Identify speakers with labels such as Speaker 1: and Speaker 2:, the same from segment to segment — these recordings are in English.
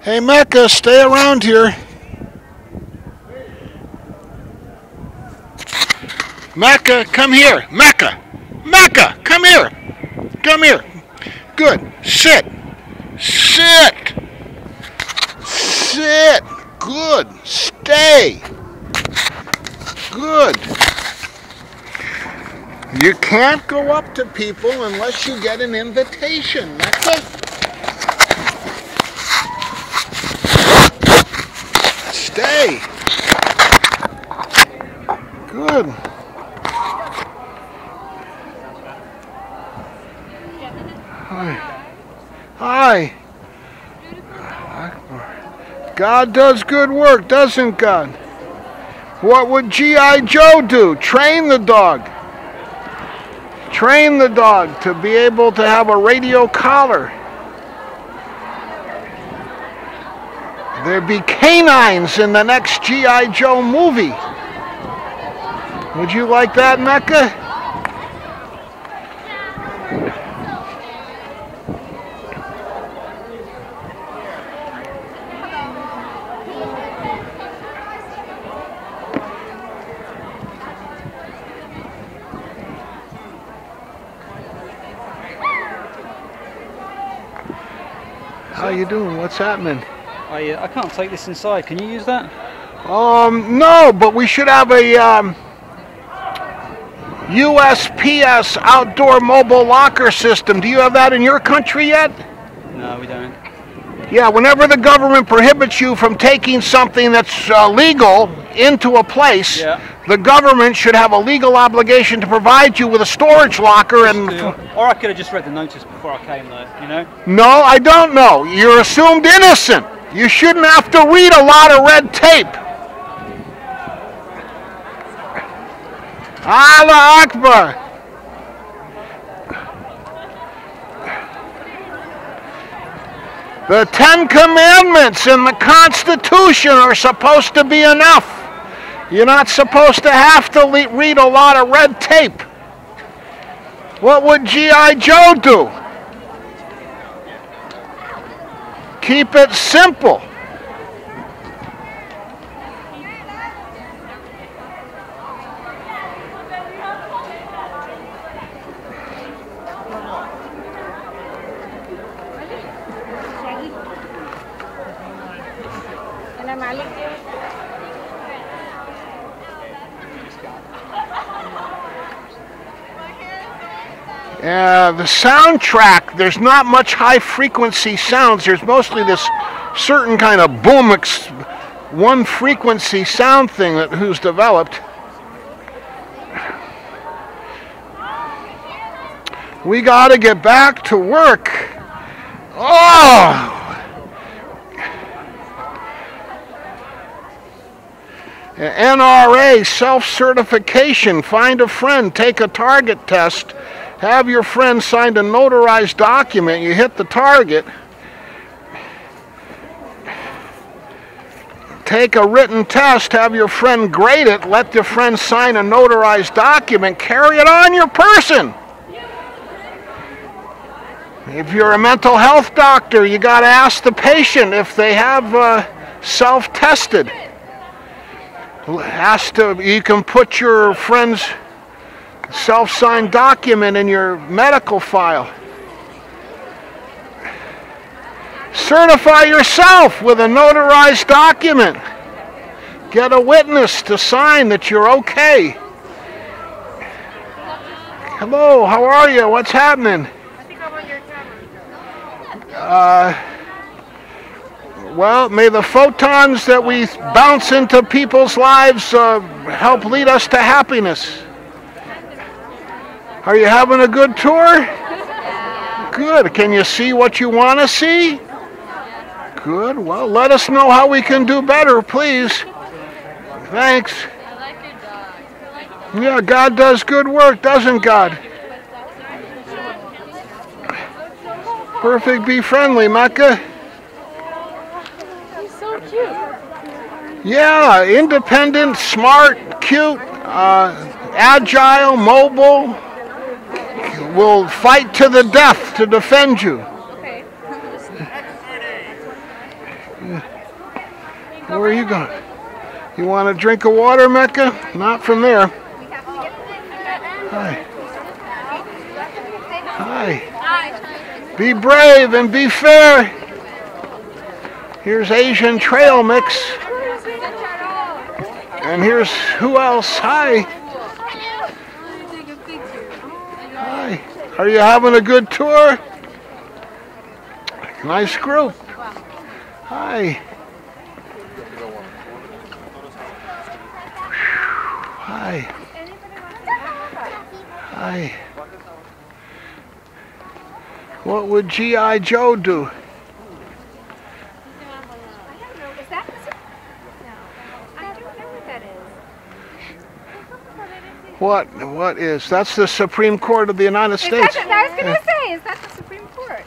Speaker 1: Hey, Mecca, stay around here. Mecca, come here. Mecca! Mecca, come here. Come here. Good. Sit. Sit. Sit. Good. Stay. Good. You can't go up to people unless you get an invitation. That's it. Stay. Good. Hi. Hi. God does good work, doesn't God? What would G.I. Joe do? Train the dog. Train the dog to be able to have a radio collar. There'd be canines in the next G.I. Joe movie. Would you like that, Mecca? How you doing? What's happening?
Speaker 2: I can't take this inside. Can you use that?
Speaker 1: No, but we should have a USPS outdoor mobile locker system. Do you have that in your country yet?
Speaker 2: No, we don't.
Speaker 1: Yeah, whenever the government prohibits you from taking something that's legal into a place, the government should have a legal obligation to provide you with a storage locker.
Speaker 2: Or I could have just read the notice before I came there, you know?
Speaker 1: No, I don't know. You're assumed innocent. You shouldn't have to read a lot of red tape. Allah Akbar. The 10 Commandments in the Constitution are supposed to be enough. You're not supposed to have to read a lot of red tape. What would G.I. Joe do? Keep it simple. The soundtrack, there's not much high frequency sounds. There's mostly this certain kind of boom, one frequency sound thing who's developed. We got to get back to work. Oh! NRA self-certification. Find a friend, take a target test, have your friend sign a notarized document, you hit the target, take a written test, have your friend grade it, let your friend sign a notarized document, carry it on your person. If you're a mental health doctor, you got to ask the patient if they have self-tested. You can put your friend's self-signed document in your medical file. Certify yourself with a notarized document. Get a witness to sign that you're okay. Hello, how are you? What's happening? Well, may the photons that we bounce into people's lives help lead us to happiness. Are you having a good tour? Good. Can you see what you want to see? Good. Well, let us know how we can do better, please. Thanks.
Speaker 3: I like your dog.
Speaker 1: Yeah, God does good work, doesn't God? Perfect, be friendly, Mecca.
Speaker 3: He's so cute.
Speaker 1: Yeah, independent, smart, cute, agile, mobile. Will fight to the death to defend you.
Speaker 3: Okay.
Speaker 1: Where are you going? You want a drink of water, Mecca? Not from there. Hi. Hi. Be brave and be fair. Here's Asian trail mix. And here's who else? Hi. Hi. Are you having a good tour? Nice group. Hi. Hi. Hi. What would G.I. Joe do?
Speaker 4: I don't know. Is that the... No. I don't know what that is.
Speaker 1: What is? That's the Supreme Court of the United States.
Speaker 4: I was going to say, is that the Supreme Court?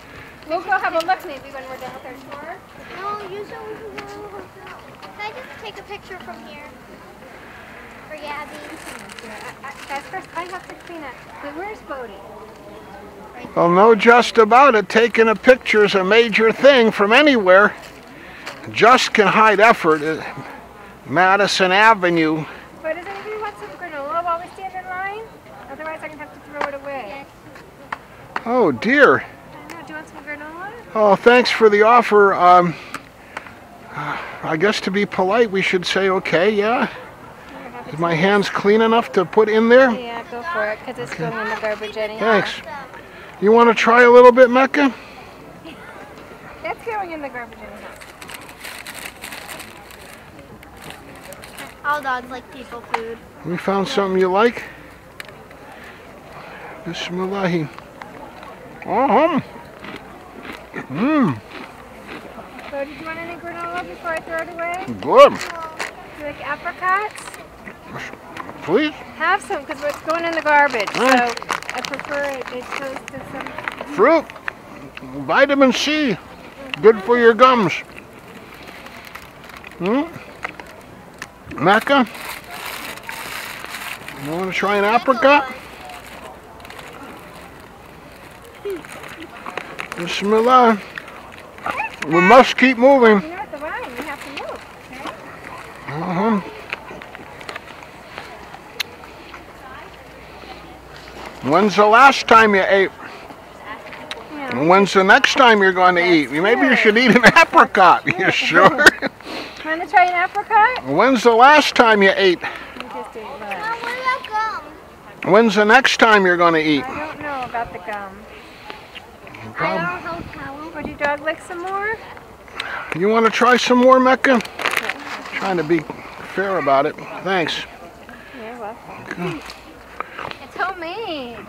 Speaker 4: We'll go have a look maybe when we're done with our tour.
Speaker 3: No, usually we go. Can I just take a picture from here? For Gabby.
Speaker 4: Guys, first I have to clean up. But where's Bodie?
Speaker 1: Well, no just about it. Taking a picture is a major thing from anywhere. Just can hide effort. Madison Avenue.
Speaker 4: But does anybody want some granola while we stand in line? Otherwise I'm going to have to throw it away.
Speaker 1: Oh, dear.
Speaker 4: I know. Do you want some granola?
Speaker 1: Oh, thanks for the offer. I guess to be polite, we should say okay, yeah? Is my hands clean enough to put in there?
Speaker 4: Yeah, go for it, because it's going in the garbage anyhow.
Speaker 1: Thanks. You want to try a little bit, Mecca?
Speaker 4: It's going in the garbage anyhow.
Speaker 3: All dogs like people food.
Speaker 1: We found something you like? Bismillahi. Uh-huh. Mmm.
Speaker 4: So, did you want any granola before I throw it away?
Speaker 1: Good.
Speaker 4: Do you like apricots?
Speaker 1: Please?
Speaker 4: Have some, because it's going in the garbage. So, I prefer it. It goes to some...
Speaker 1: Fruit. Vitamin C. Good for your gums. Mecca? You want to try an apricot? Bismillah. We must keep moving.
Speaker 4: You know, at the vine, you have to move. Okay?
Speaker 1: Uh-huh. When's the last time you ate?
Speaker 4: Yeah.
Speaker 1: And when's the next time you're going to eat? Maybe you should eat an apricot. You sure?
Speaker 4: Want to try an apricot?
Speaker 1: When's the last time you ate?
Speaker 4: You just ate lunch.
Speaker 3: Mom, what about gum?
Speaker 1: When's the next time you're going to eat?
Speaker 4: I don't know about the gum.
Speaker 3: I
Speaker 4: Would your dog like some more?
Speaker 1: You want to try some more, Mecca? Trying to be fair about it. Thanks.
Speaker 4: You're welcome. It's homemade.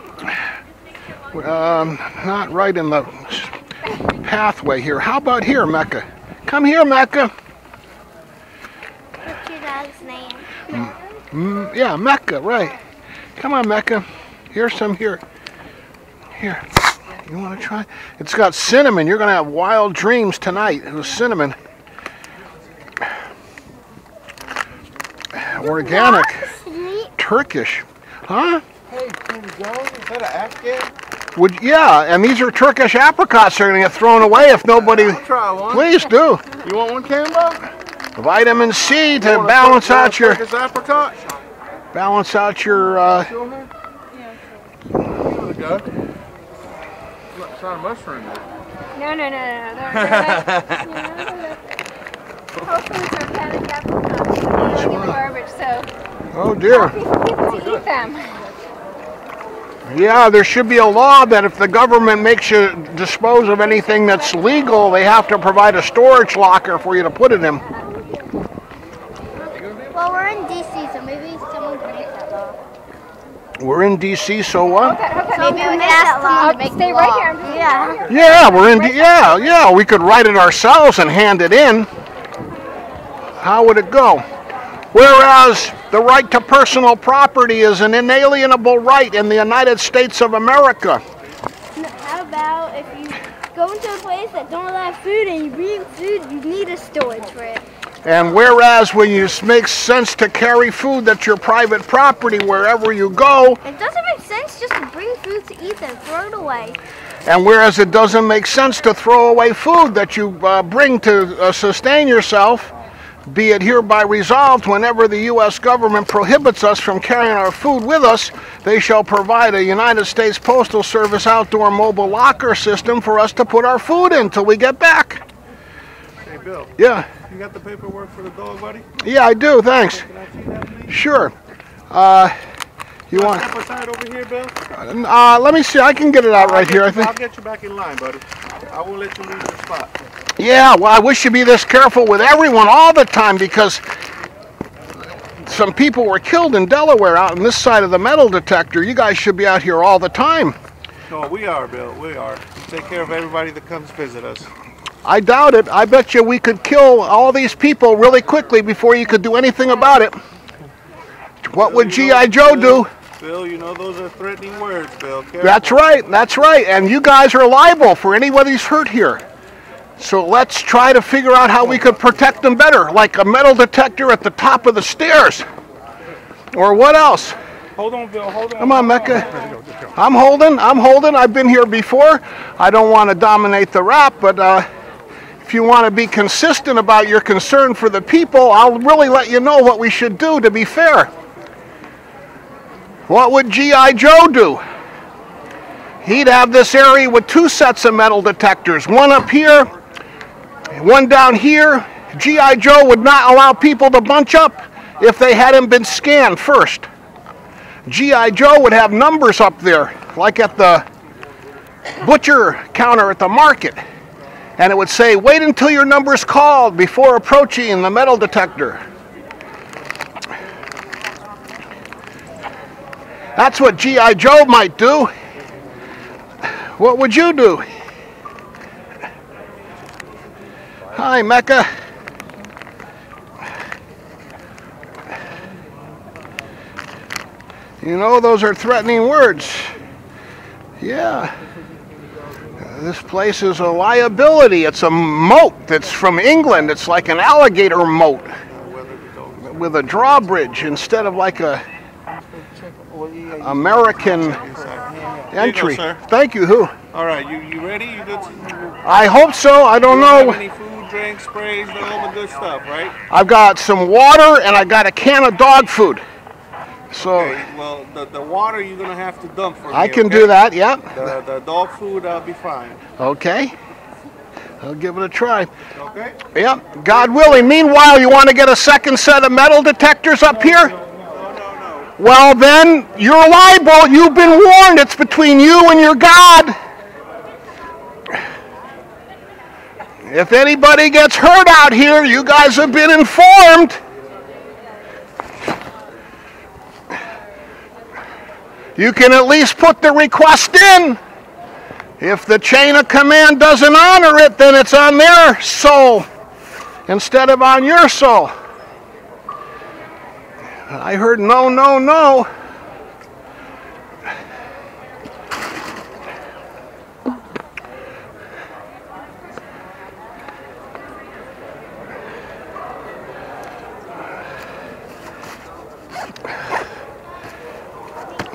Speaker 1: Not right in the pathway here. How about here, Mecca? Come here, Mecca.
Speaker 3: What's your dog's name?
Speaker 1: Yeah, Mecca, right. Come on, Mecca. Here's some here. Here. You want to try? It's got cinnamon. You're going to have wild dreams tonight. It was cinnamon. Organic. Turkish. Huh?
Speaker 5: Hey, can we go? Is that an Afghan?
Speaker 1: Yeah, and these are Turkish apricots. They're going to get thrown away if nobody...
Speaker 5: I'll try one.
Speaker 1: Please do.
Speaker 5: You want one, Cambo?
Speaker 1: Vitamin C to
Speaker 5: You want a
Speaker 1: balance out your...
Speaker 5: Turkish apricot?
Speaker 1: Balance out your...
Speaker 5: Still here? Yeah. There we go. It's not a mushroom.
Speaker 4: No. They're like, Whole Foods organic apricots. They're going in the garbage, so
Speaker 1: Oh, dear.
Speaker 4: people to eat them.
Speaker 1: Yeah, there should be a law that if the government makes you dispose of anything that's legal, they have to provide a storage locker for you to put it in.
Speaker 3: Well, we're in DC, so maybe someone can make that law.
Speaker 1: We're in D.C., so what?
Speaker 3: So maybe we can ask someone to make
Speaker 4: Stay
Speaker 3: the
Speaker 4: right
Speaker 3: law.
Speaker 4: here.
Speaker 3: Yeah.
Speaker 1: Yeah, we're in. Yeah. We could write it ourselves and hand it in. How would it go? Whereas the right to personal property is an inalienable right in the United States of America.
Speaker 3: How about if you go into a place that don't allow food and you bring food, you need a storage for it.
Speaker 1: And whereas when it makes sense to carry food that's your private property wherever you go,
Speaker 3: It doesn't make sense just to bring food to eat and throw it away.
Speaker 1: And whereas it doesn't make sense to throw away food that you bring to sustain yourself, be it hereby resolved, whenever the U.S. government prohibits us from carrying our food with us, they shall provide a United States Postal Service outdoor mobile locker system for us to put our food in till we get back.
Speaker 5: Hey, Bill.
Speaker 1: Yeah.
Speaker 5: You got the paperwork for the dog, buddy?
Speaker 1: Yeah, I do. Thanks.
Speaker 5: Can I see that, please?
Speaker 1: Sure. You want?
Speaker 5: Appetite over here, Bill?
Speaker 1: Let me see. I can get it out right here. I think.
Speaker 5: I'll get you back in line, buddy. I won't let you lose your spot.
Speaker 1: Yeah. Well, I wish you'd be this careful with everyone all the time, because some people were killed in Delaware out on this side of the metal detector. You guys should be out here all the time.
Speaker 5: No, we are, Bill. We are. We take care of everybody that comes visit us.
Speaker 1: I doubt it. I bet you we could kill all these people really quickly before you could do anything about it. What would G.I. Joe do?
Speaker 5: Bill, you know those are threatening words, Bill. Careful.
Speaker 1: That's right. That's right. And you guys are liable for anybody's hurt here. So let's try to figure out how we could protect them better, like a metal detector at the top of the stairs. Or what else?
Speaker 5: Hold on, Bill. Hold on.
Speaker 1: Come on, Mecca. I'm holding. I've been here before. I don't want to dominate the rap, but if you want to be consistent about your concern for the people, I'll really let you know what we should do to be fair. What would G.I. Joe do? He'd have this area with 2 sets of metal detectors, one up here, one down here. G.I. Joe would not allow people to bunch up if they hadn't been scanned first. G.I. Joe would have numbers up there, like at the butcher counter at the market. And it would say, wait until your number's called before approaching the metal detector. That's what G.I. Joe might do. What would you do? Hi, Mecca. You know, those are threatening words. Yeah. This place is a liability. It's a moat that's from England. It's like an alligator moat with a drawbridge instead of like a American entry.
Speaker 5: Go,
Speaker 1: Thank you. Who?
Speaker 5: All right, you ready? You good?
Speaker 1: I hope so. I don't know.
Speaker 5: Have any food, drinks, sprays, all the good stuff, right?
Speaker 1: I've got some water and I got a can of dog food. So
Speaker 5: Okay, well, the water you're gonna have to dump for me.
Speaker 1: I can
Speaker 5: okay?
Speaker 1: do that. Yep.
Speaker 5: The dog food, I'll be fine.
Speaker 1: Okay. I'll give it a try.
Speaker 5: Okay.
Speaker 1: Yep. God willing. Meanwhile, you want to get a second set of metal detectors up here?
Speaker 5: No.
Speaker 1: Well, then you're liable. You've been warned. It's between you and your God. If anybody gets hurt out here, you guys have been informed. You can at least put the request in. If the chain of command doesn't honor it, then it's on their soul instead of on your soul. I heard no, no, no.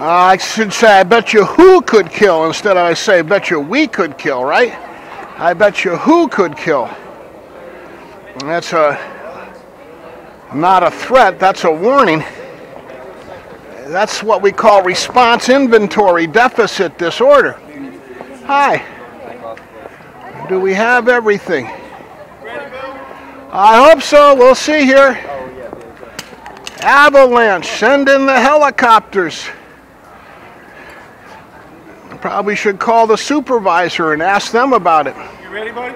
Speaker 1: I should say, I bet you who could kill instead of I say, bet you we could kill, right? I bet you who could kill. And that's not a threat, that's a warning. That's what we call response inventory deficit disorder. Hi. Do we have everything? I hope so. We'll see here. Avalanche, send in the helicopters. Probably should call the supervisor and ask them about it.
Speaker 5: You ready, buddy?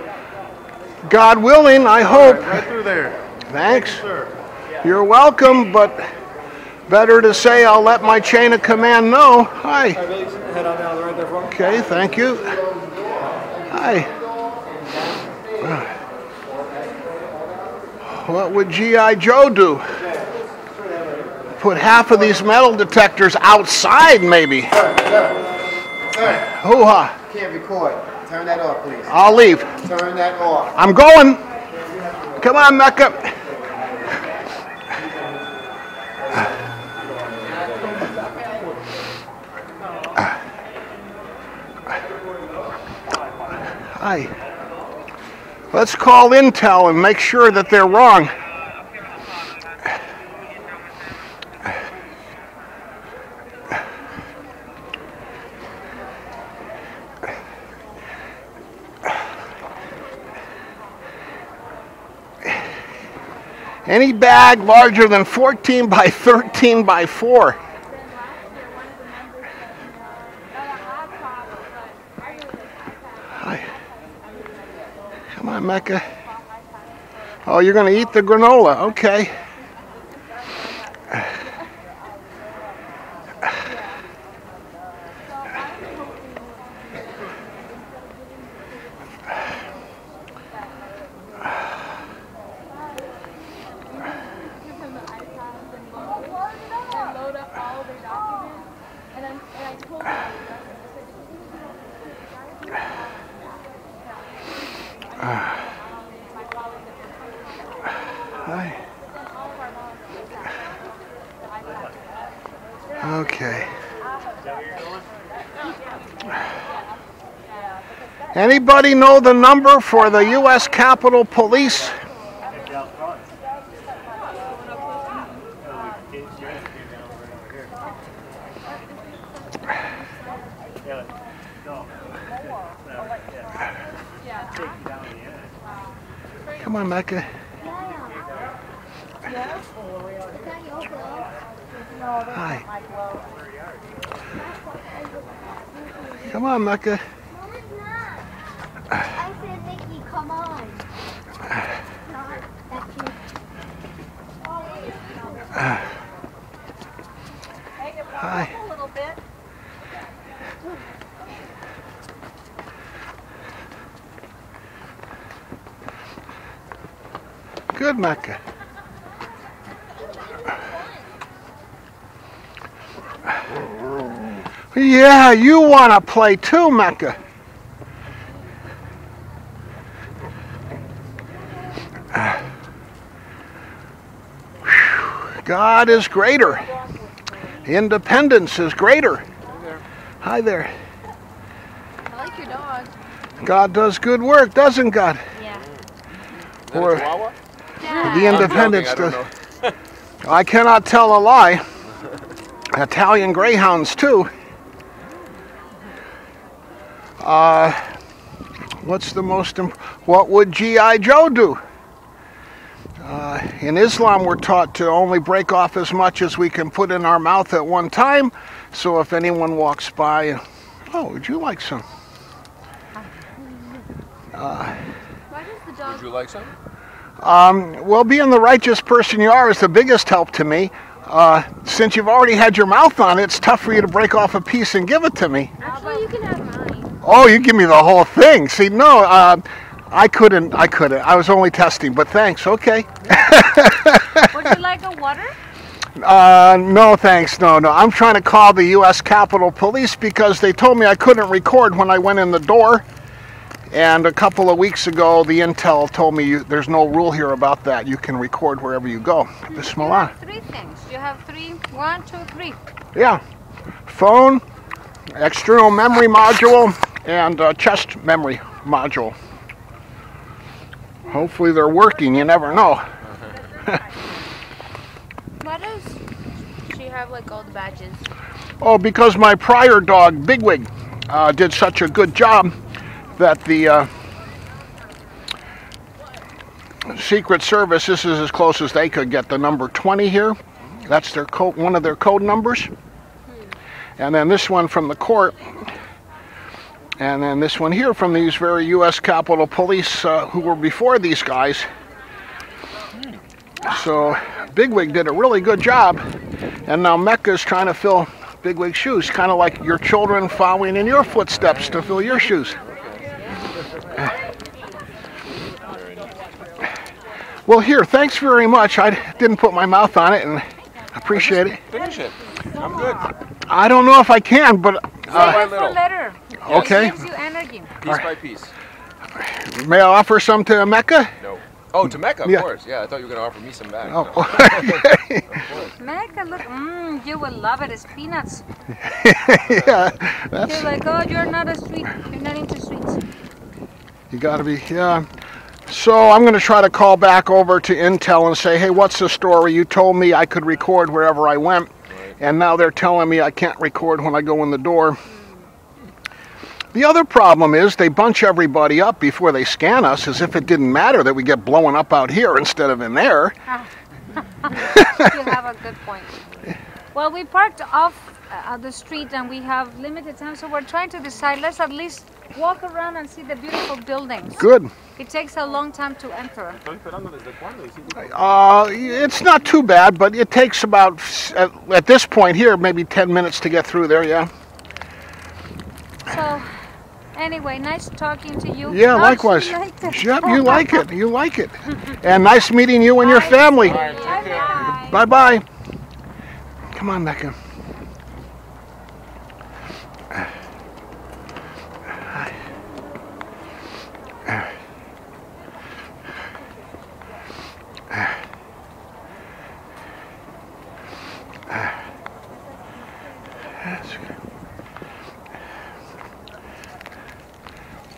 Speaker 1: God willing, I hope.
Speaker 5: Right through there.
Speaker 1: Thanks.
Speaker 5: Thank you, sir.
Speaker 1: You're welcome, but better to say I'll let my chain of command know. Hi. Okay, thank you. Hi. What would G.I. Joe do? Put half of these metal detectors outside, maybe. Hoo-ha.
Speaker 6: Can't record. Turn that off, please.
Speaker 1: I'll leave.
Speaker 6: Turn that off.
Speaker 1: I'm going. Come on, Mecca. Hi. Let's call Intel and make sure that they're wrong. Any bag larger than 14 by 13 by 4. Hi. Come on, Mecca. Oh, you're going to eat the granola. Okay. Hi. Okay. Anybody know the number for the U.S. Capitol Police? Come on, Mecca. Hi. Come on, Mecca.
Speaker 3: I said, Mickey, come on. Not that you.
Speaker 1: Hi.
Speaker 4: A little bit.
Speaker 1: Good, Mecca. Yeah, you want to play too, Mecca. God is greater. Independence is greater. Hi there.
Speaker 4: I like your dog.
Speaker 1: God does good work, doesn't God?
Speaker 4: Yeah.
Speaker 1: Or
Speaker 5: Chihuahua?
Speaker 1: the independence
Speaker 5: I don't
Speaker 1: does.
Speaker 5: know.
Speaker 1: I cannot tell a lie. Italian greyhounds too. What's the most what would G.I. Joe do? In Islam, we're taught to only break off as much as we can put in our mouth at one time. So if anyone walks by, oh, would you like some?
Speaker 4: Why does the dog?
Speaker 5: Would you like some?
Speaker 1: Well, being the righteous person you are is the biggest help to me. Since you've already had your mouth on it, it's tough for you to break off a piece and give it to me.
Speaker 4: Actually, you can have mine.
Speaker 1: Oh, you give me the whole thing. See, no, I couldn't. I was only testing, but thanks. Okay.
Speaker 4: Would you like a water?
Speaker 1: No, thanks. No. I'm trying to call the U.S. Capitol Police because they told me I couldn't record when I went in the door. And a couple of weeks ago, the Intel told me there's no rule here about that. You can record wherever you go. Bismillah.
Speaker 4: You have 3 things. You have 3. 1, 2, 3.
Speaker 1: Yeah. Phone, external memory module, and chest memory module. Hopefully they're working. You never know.
Speaker 4: Why does she have like all the badges?
Speaker 1: Oh, because my prior dog, Bigwig, did such a good job that the Secret Service, this is as close as they could get, the number 20 here. That's their code, one of their code numbers. And then this one from the court. And then this one here from these very U.S. Capitol Police who were before these guys. So Bigwig did a really good job. And now Mecca's trying to fill Bigwig's shoes, kind of like your children following in your footsteps to fill your shoes. Well, here, thanks very much. I didn't put my mouth on it, and appreciate it.
Speaker 5: Finish it. I'm good.
Speaker 1: I don't know if I can, but
Speaker 5: by little.
Speaker 4: Letter.
Speaker 1: okay.
Speaker 4: It gives you energy.
Speaker 5: Piece by piece.
Speaker 1: May I offer some to Mecca?
Speaker 5: No. Oh, to Mecca, of
Speaker 1: Yeah.
Speaker 5: course. Yeah, I thought you were going to offer me some back.
Speaker 1: Oh,
Speaker 5: No.
Speaker 1: okay.
Speaker 5: Of course.
Speaker 4: Mecca, look, you will love it. It's peanuts.
Speaker 1: Yeah,
Speaker 4: You're like, oh, you're not a sweet. You're not into sweets.
Speaker 1: You got to be, yeah. So I'm going to try to call back over to Intel and say, hey, what's the story? You told me I could record wherever I went, and now they're telling me I can't record when I go in the door. The other problem is they bunch everybody up before they scan us as if it didn't matter that we get blown up out here instead of in there.
Speaker 7: You have a good point. Well, we parked off the street and we have limited time, so we're trying to decide, let's at least walk around and see the beautiful buildings.
Speaker 1: Good.
Speaker 7: It takes a long time to enter.
Speaker 1: It's not too bad, but it takes about, at this point here, maybe 10 minutes to get through there, yeah.
Speaker 7: So, anyway, nice talking to you.
Speaker 1: Yeah,
Speaker 7: Oh,
Speaker 1: likewise.
Speaker 7: she liked it.
Speaker 1: Yep, you like it. You like it. And nice meeting you and your family.
Speaker 7: Bye-bye.
Speaker 1: Bye-bye. Come on, Becca.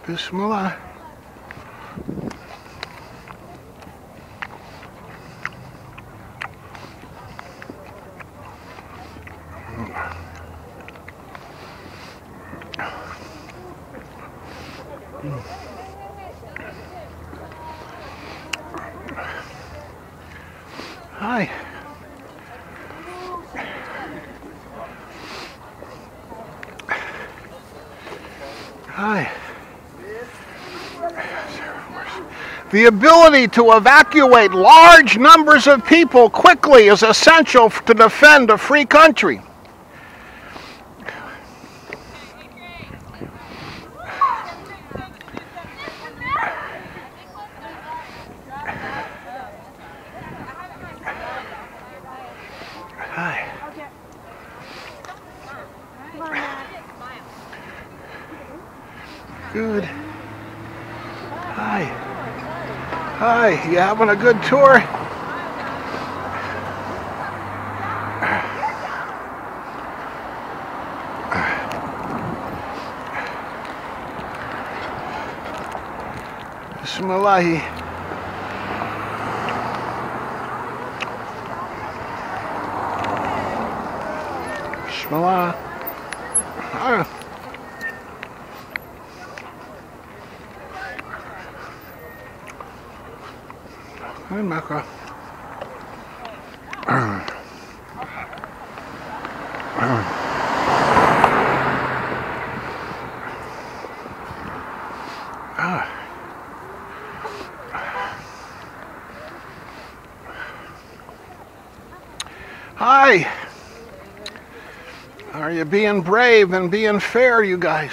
Speaker 1: Bismillah. Hi. Hi. The ability to evacuate large numbers of people quickly is essential to defend a free country. Hi. Good. Hi. Hi, you having a good tour? Bismillahi. Bismillah. Hi, Mecca. Hi. Are you being brave and being fair, you guys?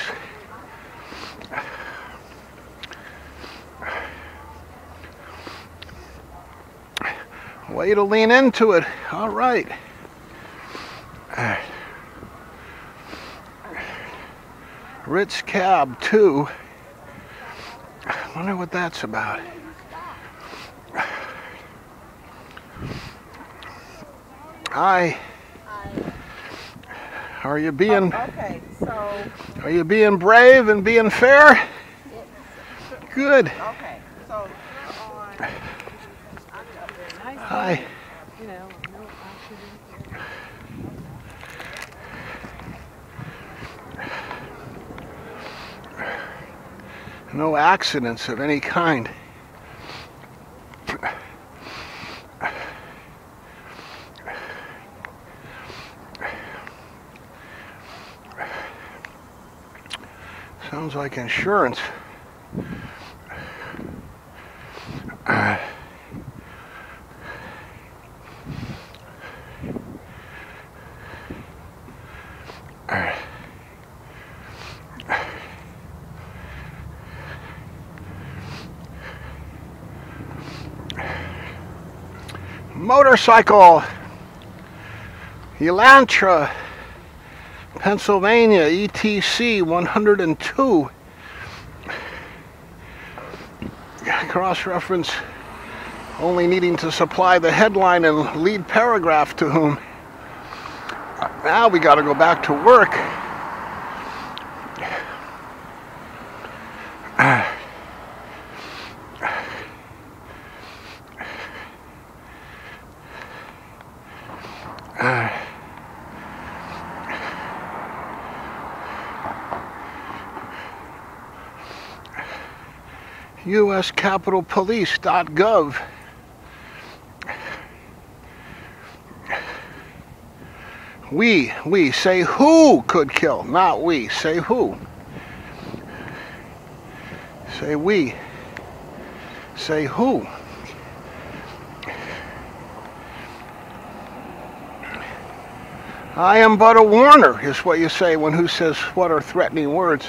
Speaker 1: Way to lean into it. All right. Ritz Cab 2. I wonder what that's about. Hi. Are you being
Speaker 8: Okay, so
Speaker 1: Are you being brave and being fair? Good.
Speaker 8: okay, so on
Speaker 1: Hi.
Speaker 8: you know, no accident.
Speaker 1: No accidents of any kind. Sounds like insurance. Motorcycle, Elantra, Pennsylvania, ETC 102. Cross-reference only needing to supply the headline and lead paragraph to whom. Now we got to go back to work. USCapitolPolice.gov. We say who could kill, not we. Say who. Say we. Say who. I am but a warner, is what you say when who says what are threatening words.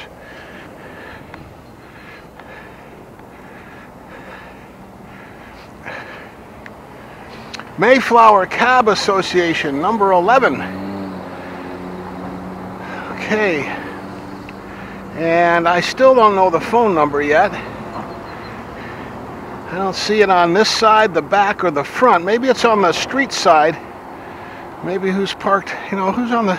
Speaker 1: Mayflower Cab Association, number 11. Okay. And I still don't know the phone number yet. I don't see it on this side, the back, or the front. Maybe it's on the street side. Maybe who's parked, you know, who's on the...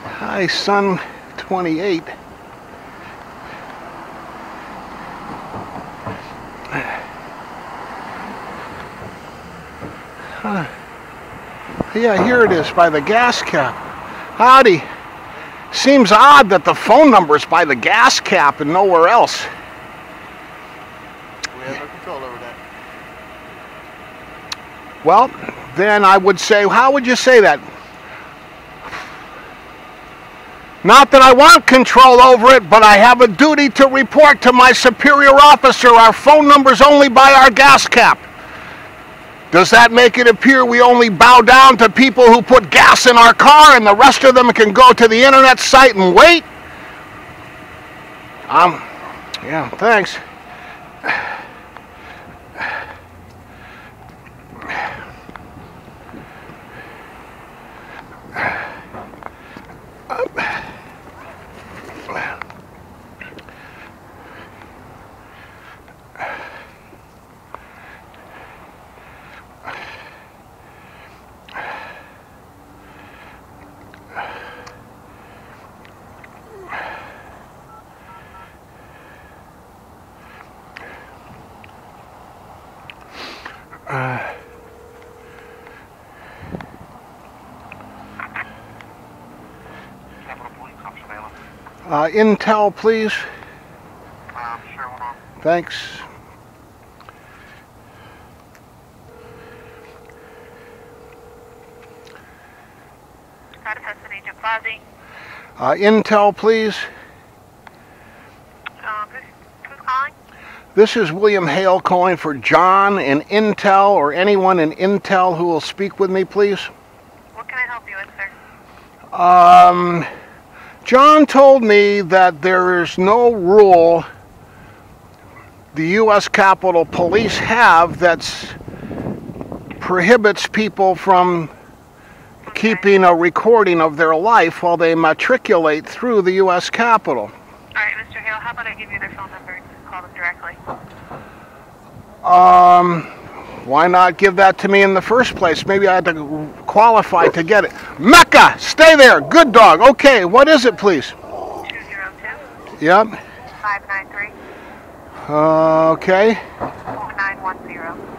Speaker 1: Hi, Sun 28. Yeah, here it is, by the gas cap. Howdy. Seems odd that the phone number's by the gas cap and nowhere else.
Speaker 6: We have no control over that.
Speaker 1: Well, then I would say, how would you say that? Not that I want control over it, but I have a duty to report to my superior officer our phone number's only by our gas cap. Does that make it appear we only bow down to people who put gas in our car and the rest of them can go to the internet site and wait? Yeah, thanks. Intel, please.
Speaker 6: Sure, hold on.
Speaker 1: Thanks.
Speaker 4: Agent Fozzie.
Speaker 1: Intel, please.
Speaker 4: Who's calling?
Speaker 1: This is William Hale calling for John in Intel, or anyone in Intel who will speak with me, please.
Speaker 4: What can I help you with, sir?
Speaker 1: John told me that there is no rule the U.S. Capitol Police have that prohibits people from keeping a recording of their life while they matriculate through the U.S. Capitol.
Speaker 4: All right, Mr. Hale, how about I give you their phone number and call them directly?
Speaker 1: Why not give that to me in the first place? Maybe I had to qualify to get it. Mecca, stay there. Good dog. Okay, what is it, please?
Speaker 4: 202.
Speaker 1: Yep.
Speaker 4: 593.
Speaker 1: Okay.
Speaker 4: 4910.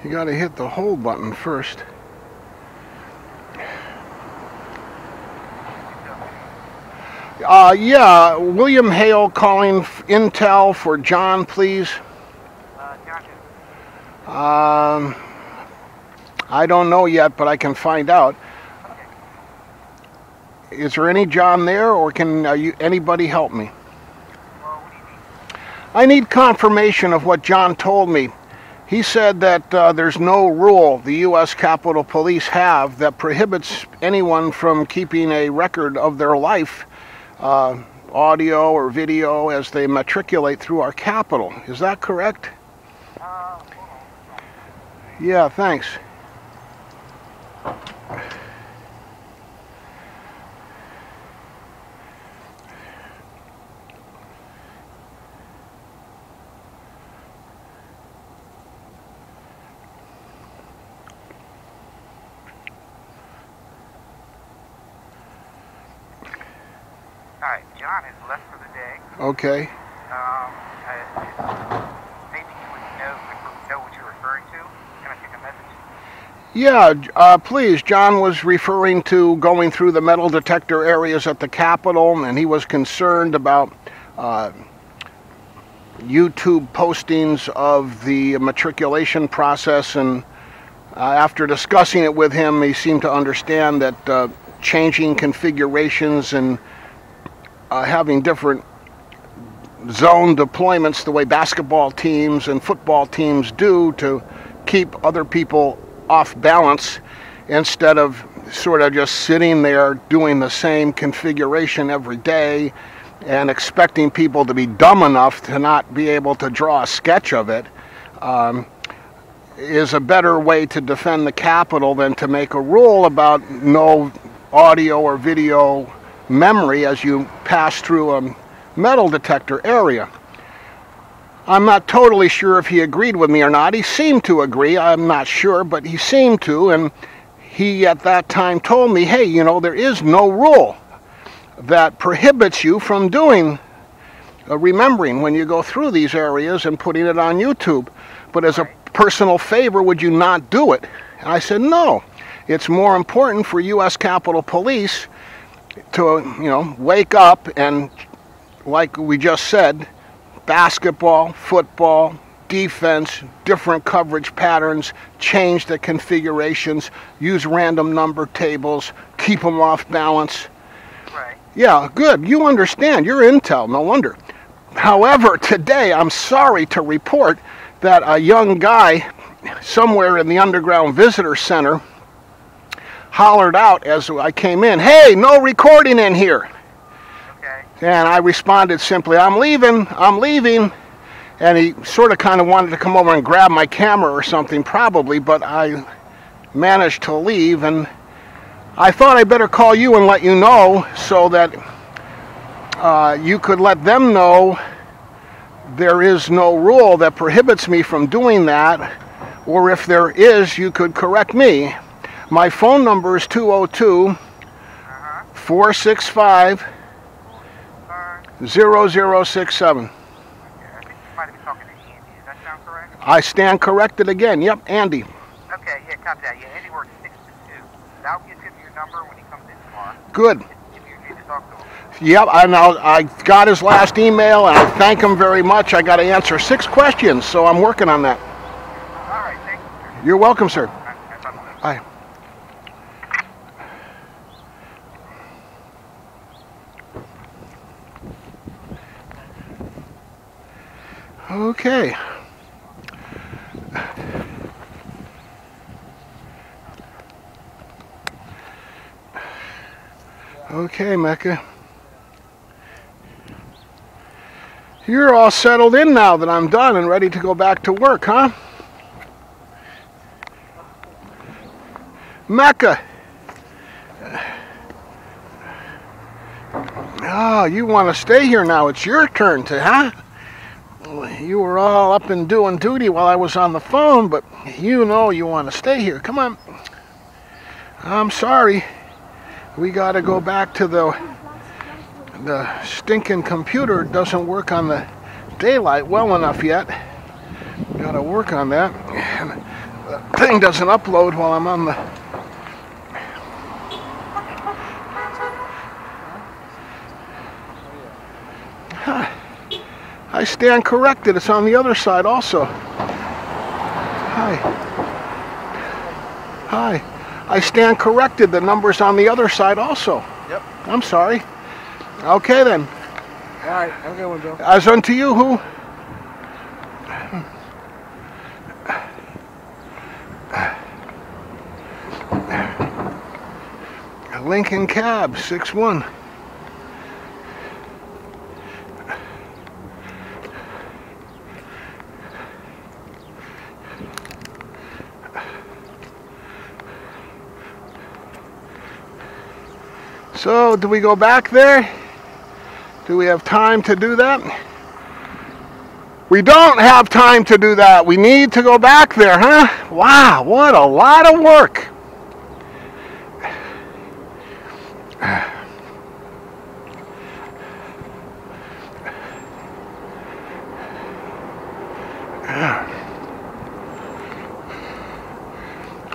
Speaker 1: You got to hit the hold button first. Yeah, William Hale calling Intel for John, please. I don't know yet, but I can find out. Is there any John there, or can anybody help me? I need confirmation of what John told me. He said that there's no rule the U.S. Capitol Police have that prohibits anyone from keeping a record of their life, audio or video, as they matriculate through our Capitol. Is that correct? Yeah, thanks.
Speaker 6: Alright, John has left for the day.
Speaker 1: Okay.
Speaker 6: Maybe you would know what you're referring to. Can I take a message?
Speaker 1: Yeah, please. John was referring to going through the metal detector areas at the Capitol, and he was concerned about YouTube postings of the matriculation process, and after discussing it with him, he seemed to understand that changing configurations and having different zone deployments the way basketball teams and football teams do to keep other people off balance instead of sort of just sitting there doing the same configuration every day and expecting people to be dumb enough to not be able to draw a sketch of it, is a better way to defend the Capitol than to make a rule about no audio or video memory as you pass through a metal detector area. I'm not totally sure if he agreed with me or not. He seemed to agree. I'm not sure, but he seemed to, and he at that time told me, hey, you know, there is no rule that prohibits you from doing remembering when you go through these areas and putting it on YouTube. But as a personal favor, would you not do it? And I said, no. It's more important for U.S. Capitol Police to, you know, wake up and, like we just said, basketball, football, defense, different coverage patterns, change the configurations, use random number tables, keep them off balance.
Speaker 6: Right.
Speaker 1: Yeah, good. You understand. You're intel, no wonder. However, today I'm sorry to report that a young guy somewhere in the Underground Visitor Center hollered out as I came in, hey, no recording in here.
Speaker 6: Okay.
Speaker 1: And I responded simply, I'm leaving. And he sort of kind of wanted to come over and grab my camera or something, probably, but I managed to leave, and I thought I'd better call you and let you know so that you could let them know there is no rule that prohibits me from doing that, or if there is, you could correct me. My phone number is 202-465-0067.
Speaker 6: I think you might have been talking to Andy. Does that sound correct?
Speaker 1: I stand corrected again. Yep, Andy.
Speaker 6: Okay, yeah, copy that. Yeah, Andy works 6 to 2. I'll give him your number when he comes in tomorrow.
Speaker 1: Good.
Speaker 6: If you need to talk to him.
Speaker 1: Yep, I got his last email, and I thank him very much. I got to answer 6 questions, so I'm working on that.
Speaker 6: All right, thank you, sir.
Speaker 1: You're welcome, sir.
Speaker 6: All right, bye-bye.
Speaker 1: Bye. Okay. Okay, Mecca. You're all settled in now that I'm done and ready to go back to work, huh? Mecca. Oh, you want to stay here now. It's your turn to, huh? You were all up and doing duty while I was on the phone, but you know you want to stay here. Come on. I'm sorry. We got to go back to the stinking computer. It doesn't work on the daylight well enough yet. Got to work on that. And the thing doesn't upload while I'm on the... I stand corrected. It's on the other side also. Hi. Hi. I stand corrected. The number's on the other side also.
Speaker 5: Yep.
Speaker 1: I'm sorry. Okay then.
Speaker 5: All right, have a good one, Bill.
Speaker 1: As unto you who? Lincoln Cab 6-1. So, do we go back there? Do we have time to do that? We don't have time to do that. We need to go back there, huh? Wow, what a lot of work.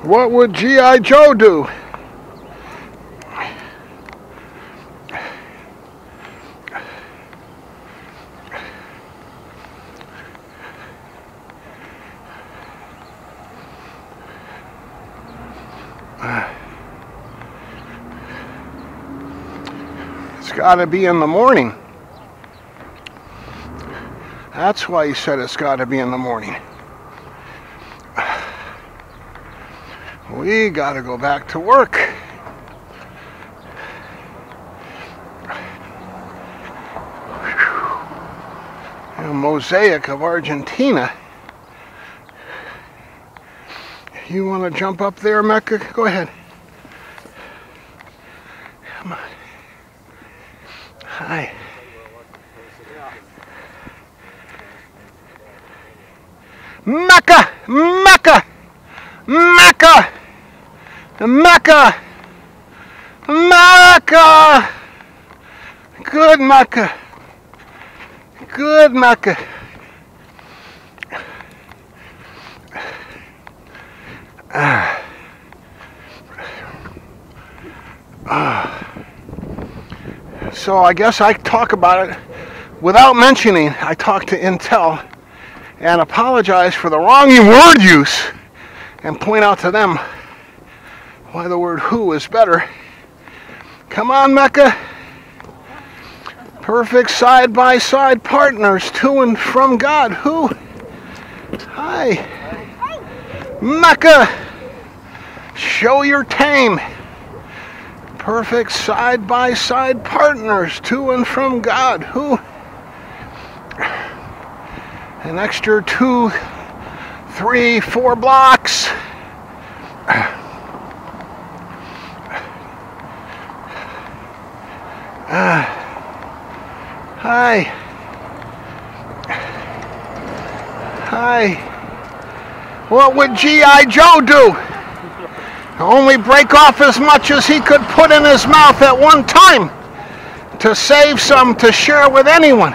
Speaker 1: What would G.I. Joe do? It's got to be in the morning. That's why he said it's got to be in the morning. We got to go back to work. A mosaic of Argentina. You want to jump up there, Mecca? Go ahead. Come on. Hi. Mecca! Mecca! Mecca! Mecca! Mecca! Good Mecca. Good Mecca. So I guess I talk about it without mentioning I talked to Intel and apologize for the wrong word use and point out to them why the word who is better. Come on, Mecca. Perfect side-by-side partners to and from God. Who? Hi. Mecca. Show your tame. Perfect side-by-side partners to and from God. Who? An extra 2, 3, 4 blocks. Hi. Hi. What would G.I. Joe do? Only break off as much as he could put in his mouth at one time to save some to share with anyone.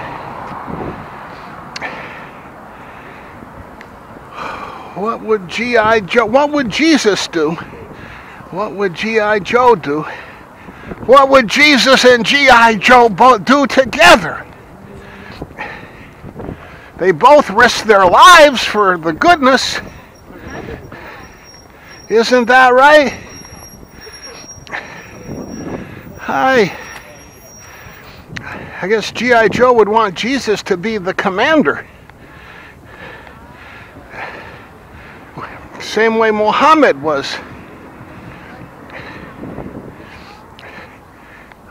Speaker 1: What would G.I. Joe, what would Jesus do? What would G.I. Joe do? What would Jesus and G.I. Joe both do together? They both risked their lives for the goodness. Isn't that right? Hi. I guess G.I. Joe would want Jesus to be the commander. Same way Muhammad was.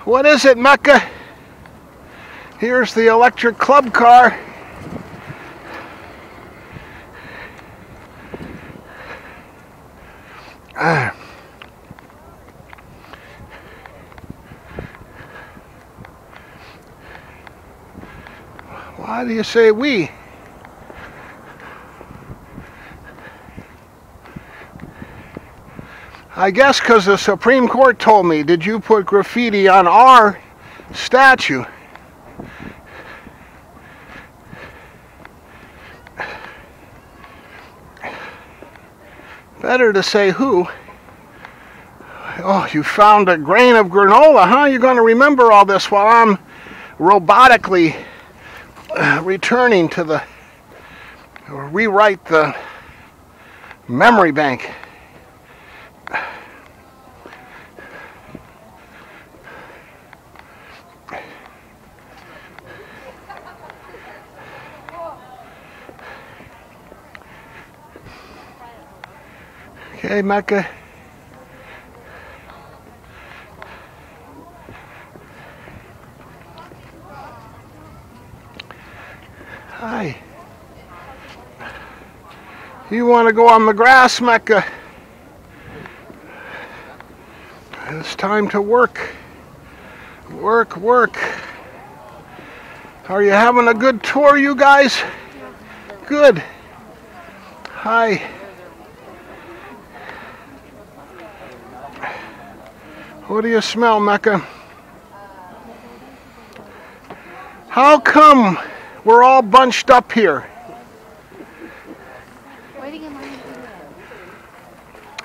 Speaker 1: What is it, Mecca? Here's the electric club car. Why do you say we? I guess because the Supreme Court told me, did you put graffiti on our statue? Better to say who. Oh, you found a grain of granola, huh? You're going to remember all this while I'm robotically returning to the, or rewrite the memory bank. Okay, Mecca. Hi. You want to go on the grass, Mecca? It's time to work. Work, work. Are you having a good tour, you guys? Good. Hi. What do you smell, Mecca? How come we're all bunched up here?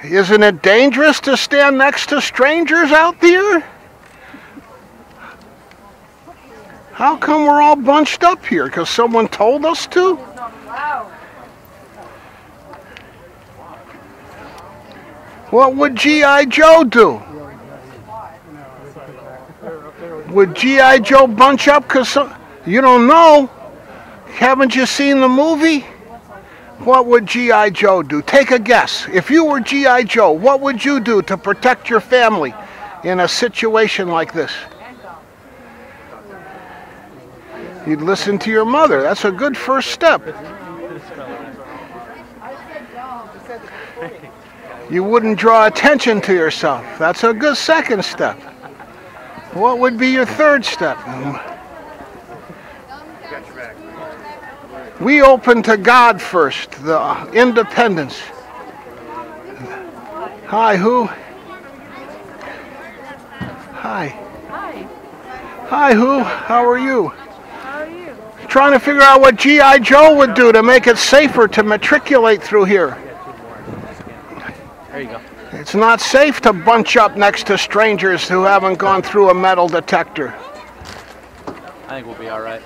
Speaker 1: Isn't it dangerous to stand next to strangers out there? How come we're all bunched up here? Because someone told us to? What would G.I. Joe do? Would G.I. Joe bunch up because you don't know? Haven't you seen the movie? What would G.I. Joe do? Take a guess. If you were G.I. Joe, what would you do to protect your family in a situation like this? You'd listen to your mother. That's a good first step. You wouldn't draw attention to yourself. That's a good second step. What would be your third step? We open to God first, the independence. Hi, who? Hi.
Speaker 8: Hi.
Speaker 1: Hi, who? How are you?
Speaker 8: How are you?
Speaker 1: Trying to figure out what G.I. Joe would do to make it safer to matriculate through here.
Speaker 2: There you go.
Speaker 1: It's not safe to bunch up next to strangers who haven't gone through a metal detector.
Speaker 2: I think we'll be all right.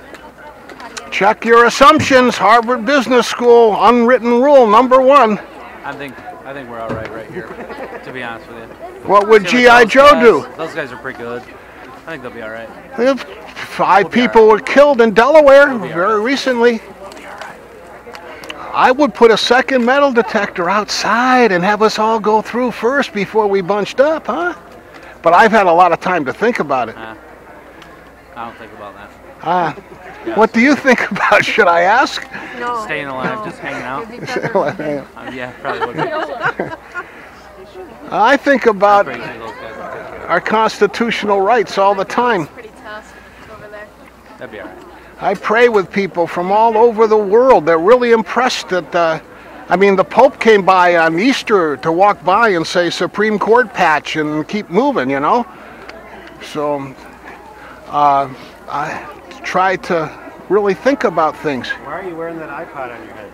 Speaker 1: Check your assumptions. Harvard Business School, unwritten rule number 1.
Speaker 2: I think we're all right here. To be honest with you.
Speaker 1: What would
Speaker 2: See,
Speaker 1: G.I.
Speaker 2: those
Speaker 1: Joe
Speaker 2: guys-
Speaker 1: do?
Speaker 2: Those guys are pretty good. I think they'll be all right.
Speaker 1: If 5 people were killed in Delaware very recently. I would put a second metal detector outside and have us all go through first before we bunched up, huh? But I've had a lot of time to think about it.
Speaker 2: I don't think about that.
Speaker 1: What do you think about? Should I ask?
Speaker 8: No.
Speaker 2: Staying alive, just hanging out. Yeah, probably would be.
Speaker 1: I think about
Speaker 2: Crazy, those guys will take care of
Speaker 1: our constitutional rights all the time.
Speaker 8: Pretty tough over there.
Speaker 2: it. That'd be all right.
Speaker 1: I pray with people from all over the world. They're really impressed that, I mean, the Pope came by on Easter to walk by and say Supreme Court patch and keep moving, you know? So I try to really think about things.
Speaker 9: Why are you wearing that iPod on your head?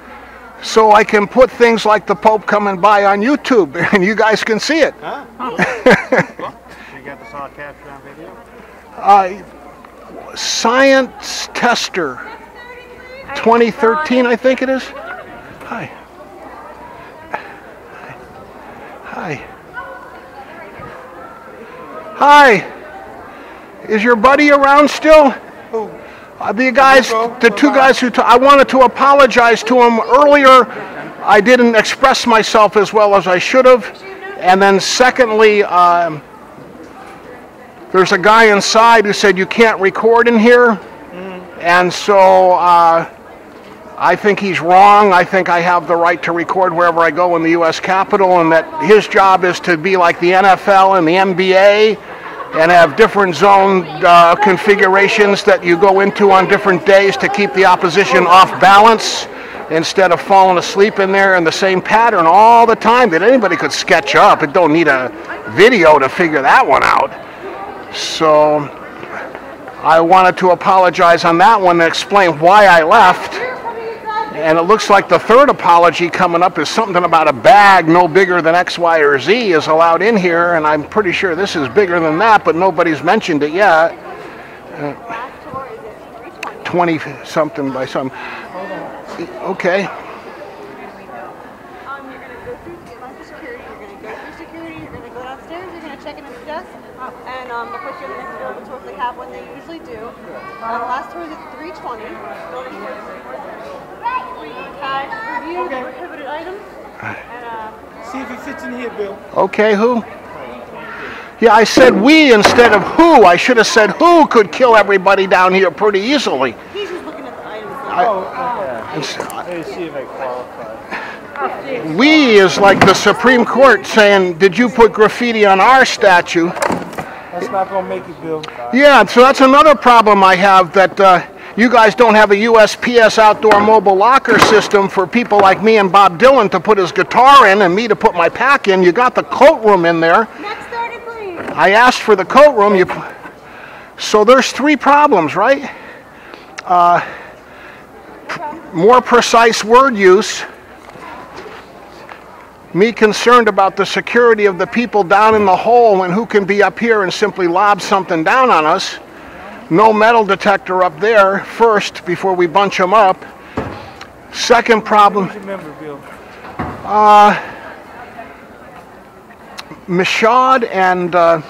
Speaker 1: So I can put things like the Pope coming by on YouTube and you guys can see it.
Speaker 9: Huh? You got this all captured on video?
Speaker 1: Science Tester 2013, I think it is. Hi. Hi. Hi. Is your buddy around still?
Speaker 5: Who?
Speaker 1: The guys, the 2 guys who I wanted to apologize to them earlier. I didn't express myself as well as I should have. And then secondly, there's a guy inside who said you can't record in here. And so I think he's wrong. I think I have the right to record wherever I go in the U.S. Capitol, and that his job is to be like the NFL and the NBA and have different zone configurations that you go into on different days to keep the opposition off balance instead of falling asleep in there in the same pattern all the time that anybody could sketch up. It don't need a video to figure that one out. So I wanted to apologize on that one and explain why I left. And it looks like the third apology coming up is something about a bag no bigger than X, Y, or Z is allowed in here, and I'm pretty sure this is bigger than that, but nobody's mentioned it yet. 20 something by some. Okay.
Speaker 8: You're going to go through security, you're going to go through security, you're going to go downstairs, you're going to check in at the desk, and they'll put you in the next building tour if they have one, they usually do. The last tour is at 320, building tour is 320. Review the prohibited items, and
Speaker 9: See if it fits in here, Bill.
Speaker 1: Okay, who? Yeah, I said we instead of who. I should have said who could kill everybody down here pretty easily.
Speaker 8: he's just looking at the items.
Speaker 9: Let me see if I qualify.
Speaker 1: We is like the Supreme Court saying, did you put graffiti on our statue?
Speaker 9: That's not going to make it, Bill.
Speaker 1: Yeah, so that's another problem I have, that you guys don't have a USPS outdoor mobile locker system for people like me and Bob Dylan to put his guitar in and me to put my pack in. You got the coat room in there.
Speaker 8: Next 30, please.
Speaker 1: I asked for the coat room. So there's 3 problems, right? More precise word use. Me concerned about the security of the people down in the hole and who can be up here and simply lob something down on us. No metal detector up there first before we bunch them up. Second problem. Michaud and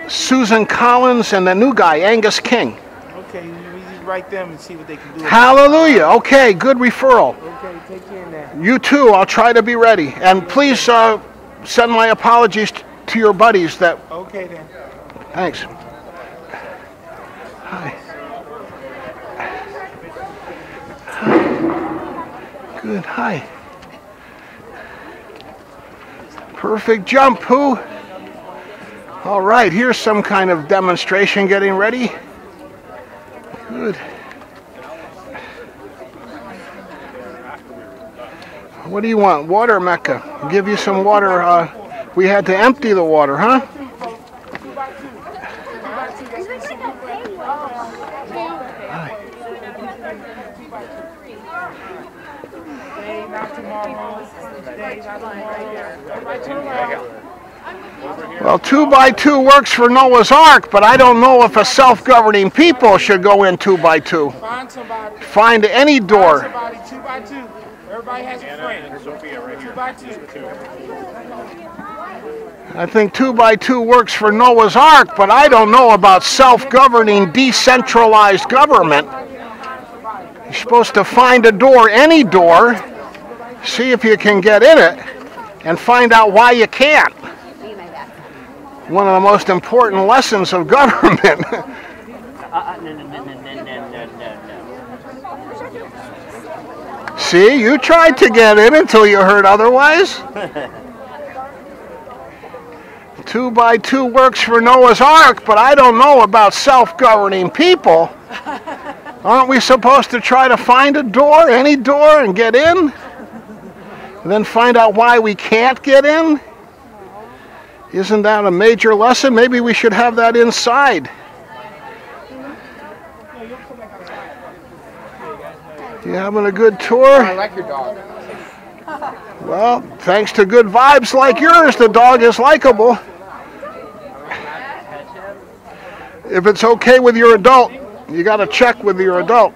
Speaker 1: Susan Collins and the new guy, Angus King.
Speaker 10: Okay, you just write them and see what they can do.
Speaker 1: Hallelujah. Okay, good referral.
Speaker 10: Okay, take care now.
Speaker 1: You too. I'll try to be ready. And please send my apologies to your buddies. That.
Speaker 10: Okay then.
Speaker 1: Thanks. Hi. Good. Hi. Perfect jump, who? All right, here's some kind of demonstration getting ready. Good. What do you want? Water, Mecca? I'll give you some water. We had to empty the water, huh? Well, 2x2 works for Noah's Ark, but I don't know if a self-governing people should go in 2x2.
Speaker 10: Find somebody.
Speaker 1: Find any door.
Speaker 10: Find somebody 2x2. Everybody has a friend. 2x2.
Speaker 1: I think 2x2 works for Noah's Ark, but I don't know about self-governing, decentralized government. You're supposed to find a door, any door, see if you can get in it, and find out why you can't. One of the most important lessons of government. See, you tried to get in until you heard otherwise. 2x2 works for Noah's Ark, but I don't know about self-governing people. Aren't we supposed to try to find a door, any door, and get in? And then find out why we can't get in? Isn't that a major lesson? Maybe we should have that inside. You having a good tour?
Speaker 5: I like your dog.
Speaker 1: Well, thanks to good vibes like yours, the dog is likable. If it's okay with your adult, you got to check with your adult.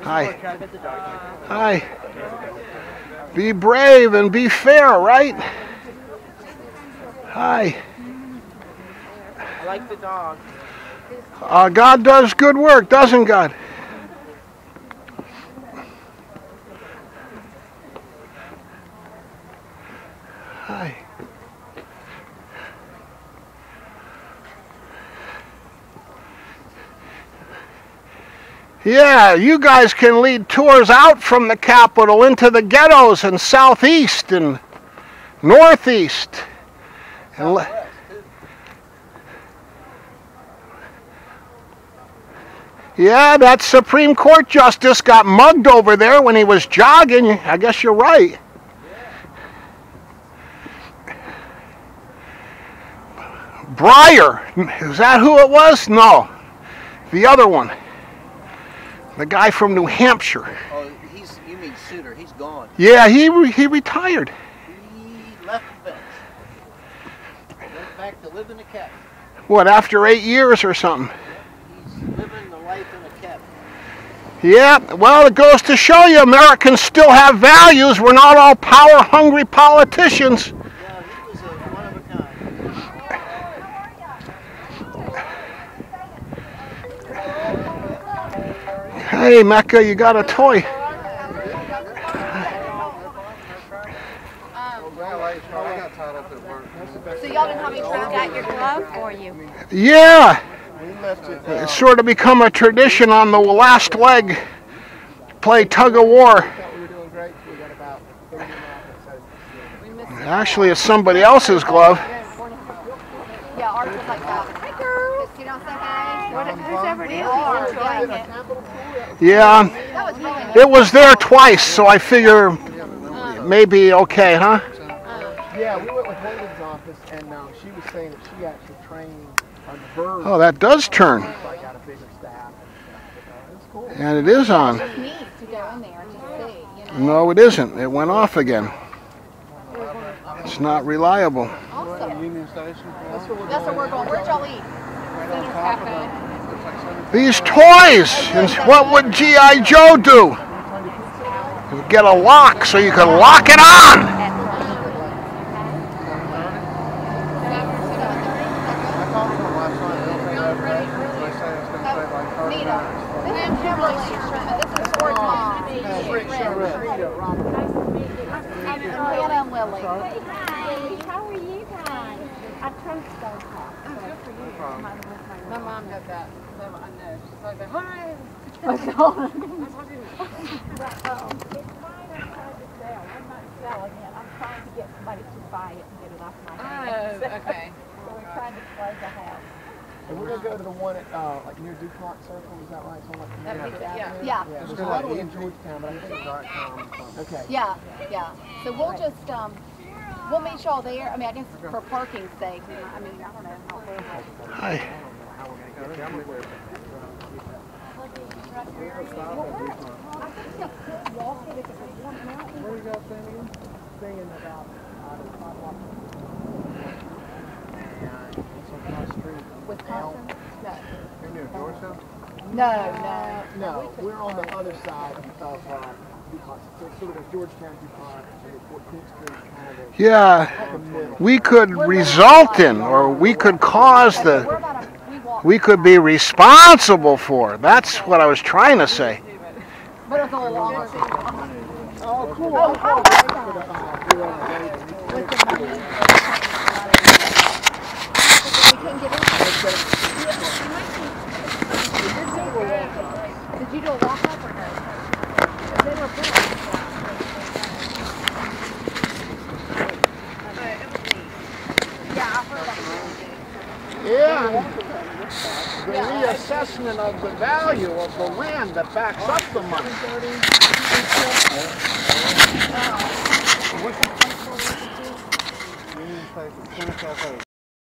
Speaker 1: Hi. Hi. Be brave and be fair, right? Hi.
Speaker 10: I like the dog.
Speaker 1: God does good work, doesn't God? Hi. Yeah, you guys can lead tours out from the Capitol into the ghettos and southeast and northeast. And yeah, that Supreme Court justice got mugged over there when he was jogging. I guess you're right. Breyer, is that who it was? No, the other one. The guy from New Hampshire.
Speaker 11: Oh, you mean Souter, he's gone.
Speaker 1: Yeah, he retired.
Speaker 11: He left the bench. Went back to live in a cabin.
Speaker 1: What, after 8 years or something?
Speaker 11: He's living the life in a cabin.
Speaker 1: Yeah, well, it goes to show you Americans still have values. We're not all power-hungry politicians.
Speaker 11: Yeah, he was one of a kind.
Speaker 1: Hey, Mecca, you got a toy.
Speaker 8: So y'all been having trouble got your glove for you?
Speaker 1: Yeah. It's sort of become a tradition on the last leg. Play tug of war. Actually, it's somebody else's glove.
Speaker 8: Yeah, ours was like that. Hi, girl. You don't say hi. Who's ever it is,
Speaker 1: Yeah, it was there twice, so I figure maybe okay, huh?
Speaker 5: Yeah, we went with Holden's office, and she was saying that she actually trained on birds.
Speaker 1: Oh, that does turn.
Speaker 5: So I got a bigger staff.
Speaker 1: And it is on.
Speaker 12: go in there to see, you know.
Speaker 1: No, it isn't. It went off again. It's not reliable.
Speaker 12: Awesome.
Speaker 5: Union Station.
Speaker 12: That's where we're going. Where'd y'all eat? Center's Cafe.
Speaker 1: These toys! What would G.I. Joe do? Get a lock so you can lock it on!
Speaker 12: Hannah and Lily.
Speaker 3: Hey guys, how are you guys? I trunk stone talk.
Speaker 12: Good for you. My mom had that, so I know. She's like, hi.
Speaker 3: It's mine I'm trying to sell. I'm not selling it. I'm trying to get somebody to buy it and get it off my hands.
Speaker 12: Oh, okay.
Speaker 3: So we're trying to close the house.
Speaker 11: And we're gonna go to the one at like near DuPont Circle. Is that right? It's on like
Speaker 12: That'd be-
Speaker 11: Avenue?
Speaker 12: yeah.
Speaker 11: There's another one in Georgetown, but I think it's okay.
Speaker 12: Yeah, yeah. So we'll just, we'll meet y'all there. I mean, I guess for parking's sake. I mean, I don't know how big.
Speaker 1: Hi.
Speaker 11: Where you guys staying again? Staying about the sidewalk.
Speaker 12: Wisconsin? No.
Speaker 5: You're near Georgetown?
Speaker 12: No.
Speaker 11: No, we're on the other side of DuPont. So sort of Georgetown, DuPont, and 14th Street, kind of
Speaker 1: Yeah, we could result in, or we could cause the, we could be responsible for. That's what I was trying to say.
Speaker 12: But it's all longer.
Speaker 11: Oh, cool.
Speaker 12: Did you do a walk-up or no? They were built.
Speaker 1: Yeah, the reassessment of the value of the land that backs up the money.